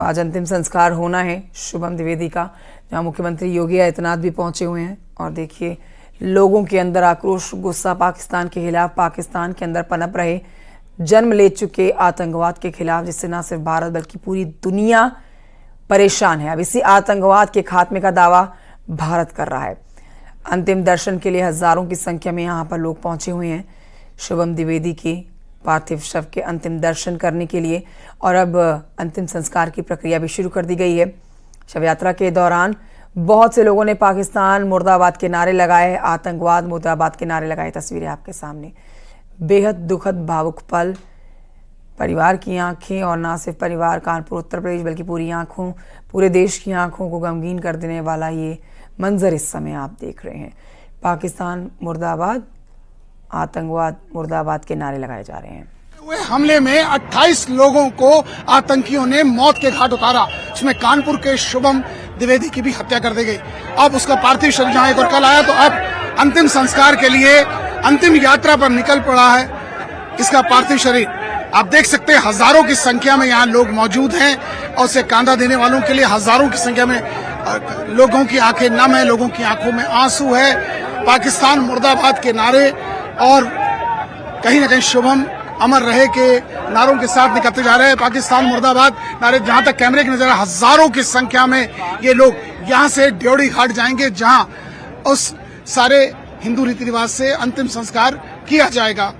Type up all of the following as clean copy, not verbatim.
आज अंतिम संस्कार होना है शुभम द्विवेदी का, जहां मुख्यमंत्री योगी आदित्यनाथ भी पहुंचे हुए हैं। और देखिए लोगों के अंदर आक्रोश, गुस्सा पाकिस्तान के खिलाफ, पाकिस्तान के अंदर पनप रहे जन्म ले चुके आतंकवाद के खिलाफ, जिससे न सिर्फ भारत बल्कि पूरी दुनिया परेशान है। अब इसी आतंकवाद के खात्मे का दावा भारत कर रहा है। अंतिम दर्शन के लिए हजारों की संख्या में यहाँ पर लोग पहुंचे हुए हैं शुभम द्विवेदी के पार्थिव शव के अंतिम दर्शन करने के लिए। और अब अंतिम संस्कार की प्रक्रिया भी शुरू कर दी गई है। शव यात्रा के दौरान बहुत से लोगों ने पाकिस्तान मुर्दाबाद के नारे लगाए, आतंकवाद मुर्दाबाद के नारे लगाए। तस्वीरें आपके सामने, बेहद दुखद भावुक पल। परिवार की आंखें, और ना सिर्फ परिवार कानपुर उत्तर प्रदेश बल्कि पूरे देश की आंखों को गमगीन कर देने वाला ये मंजर इस समय आप देख रहे हैं। पाकिस्तान मुर्दाबाद, आतंकवाद मुर्दाबाद के नारे लगाए जा रहे हैं। हुए हमले में 28 लोगों को आतंकियों ने मौत के घाट उतारा, जिसमें कानपुर के शुभम द्विवेदी की भी हत्या कर दी गई। अब उसका पार्थिव शरीर जहां एक और कल आया, तो अब अंतिम संस्कार के लिए अंतिम यात्रा पर निकल पड़ा है इसका पार्थिव शरीर। आप देख सकते हैं हजारों की संख्या में यहाँ लोग मौजूद हैं, और उसे कांधा देने वालों के लिए हजारों की संख्या में लोगों की आंखें नम है, लोगों की आंखों में आंसू है। पाकिस्तान मुर्दाबाद के नारे और कहीं न कहीं शुभम अमर रहे के नारों के साथ निकलते जा रहे हैं। पाकिस्तान मुर्दाबाद नारे, जहां तक कैमरे की नजर, हजारों की संख्या में ये लोग यहां से ड्योढ़ी घाट जाएंगे, जहां उस सारे हिंदू रीति रिवाज से अंतिम संस्कार किया जाएगा।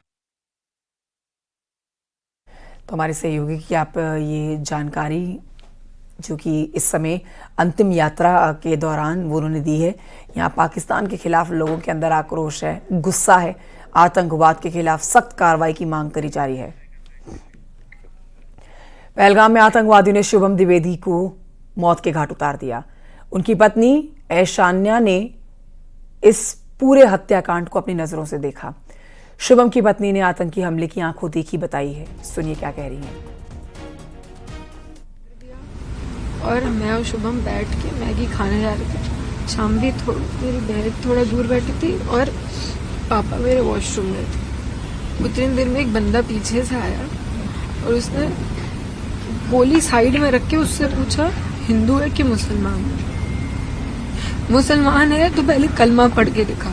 तो हमारे सहयोगी की आप ये जानकारी जो कि इस समय अंतिम यात्रा के दौरान वो उन्होंने दी है। यहाँ पाकिस्तान के खिलाफ लोगों के अंदर आक्रोश है, गुस्सा है, आतंकवाद के खिलाफ सख्त कार्रवाई की मांग करी जा रही है। पहलगाम में आतंकवादियों ने शुभम द्विवेदी को मौत के घाट उतार दिया। उनकी पत्नी ऐशान्या ने इस पूरे हत्याकांड को अपनी नजरों से देखा। शुभम की पत्नी ने आतंकी हमले की आंखों देखी बताई है। सुनिए क्या कह रही हैं। और मैं और शुभम बैठ के मैगी खाने जा रहे थे। शाम भी मेरी बहन थोड़ा दूर बैठी थी और पापा मेरे वॉशरूम में थे। उतनी देर में एक बंदा पीछे से आया और उसने गोली साइड में रख के उससे पूछा, हिंदू है कि मुसलमान है? मुसलमान है तो पहले कलमा पढ़ के दिखा।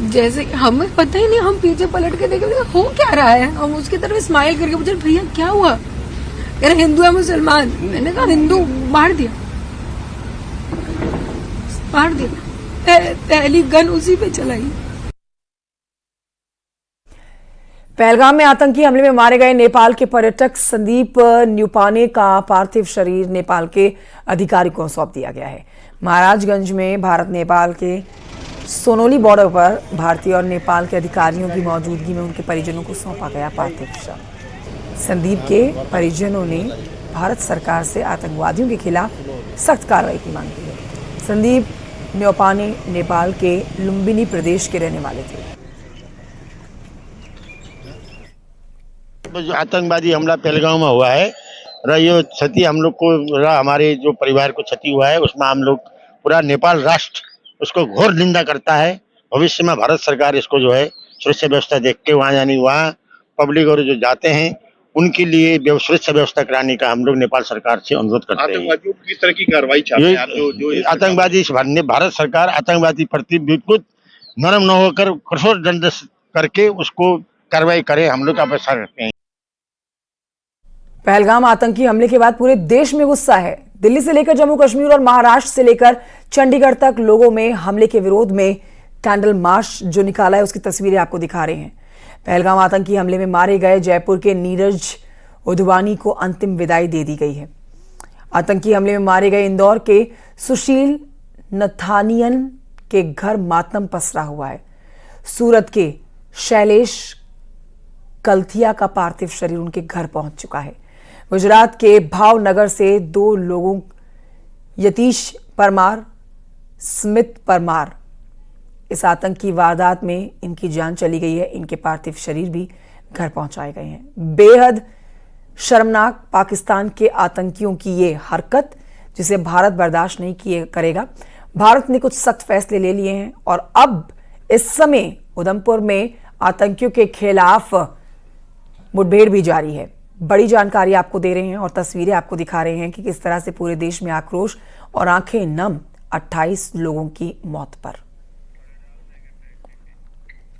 जैसे हमें पता ही नहीं, हम पीछे पलट के देखे हो क्या रहा है। हम उसकी तरफ स्माइल करके पूछे, भैया क्या हुआ? कह रहे हिंदू है मुसलमान। मैंने कहा हिंदू, मार दिया। पहली गन उसी पे चलाई। पहलगाम में आतंकी हमले में मारे गए नेपाल के पर्यटक संदीप न्यूपाने का पार्थिव शरीर नेपाल के अधिकारी को सौंप दिया गया है। महाराजगंज में भारत नेपाल के सोनोली बॉर्डर पर भारतीय और नेपाल के अधिकारियों की मौजूदगी में उनके परिजनों को सौंपा गया पार्थिव शव। संदीप के परिजनों ने भारत सरकार से आतंकवादियों के खिलाफ सख्त कार्रवाई की मांग की है। संदीप न्यूपाने नेपाल के लुम्बिनी प्रदेश के रहने वाले थे। जो आतंकवादी हमला पहलगाम में हुआ है, ये क्षति हम लोग को, हमारे जो परिवार को क्षति हुआ है, उसमें हम लोग पूरा नेपाल राष्ट्र उसको घोर निंदा करता है। भविष्य में भारत सरकार इसको जो है सुरक्षा व्यवस्था देख के वहाँ, यानी वहाँ पब्लिक और जो जाते हैं उनके लिए सुरक्षा व्यवस्था कराने का हम लोग नेपाल सरकार से अनुरोध करते हैं। आतंकवादियों की किस तरह की कार्रवाई चाहते हैं आप? जो आतंकवादी, भारत सरकार आतंकवादी प्रति बिल्कुल नरम न होकर कठोर दंड करके उसको कार्रवाई करे, हम लोग अपेक्षा करते हैं। पहलगाम आतंकी हमले के बाद पूरे देश में गुस्सा है। दिल्ली से लेकर जम्मू कश्मीर और महाराष्ट्र से लेकर चंडीगढ़ तक लोगों में हमले के विरोध में कैंडल मार्च जो निकाला है, उसकी तस्वीरें आपको दिखा रहे हैं। पहलगाम आतंकी हमले में मारे गए जयपुर के नीरज उधवानी को अंतिम विदाई दे दी गई है। आतंकी हमले में मारे गए इंदौर के सुशील नथानियन के घर मातम पसरा हुआ है। सूरत के शैलेश कलथिया का पार्थिव शरीर उनके घर पहुंच चुका है। गुजरात के भावनगर से 2 लोगों, यतीश परमार, स्मित परमार, इस आतंकी वारदात में इनकी जान चली गई है। इनके पार्थिव शरीर भी घर पहुंचाए गए हैं। बेहद शर्मनाक पाकिस्तान के आतंकियों की ये हरकत, जिसे भारत बर्दाश्त नहीं करेगा। भारत ने कुछ सख्त फैसले ले लिए हैं और अब इस समय उधमपुर में आतंकियों के खिलाफ मुठभेड़ भी जारी है। बड़ी जानकारी आपको दे रहे हैं और तस्वीरें आपको दिखा रहे हैं कि किस तरह से पूरे देश में आक्रोश और आंखें नम 28 लोगों की मौत पर।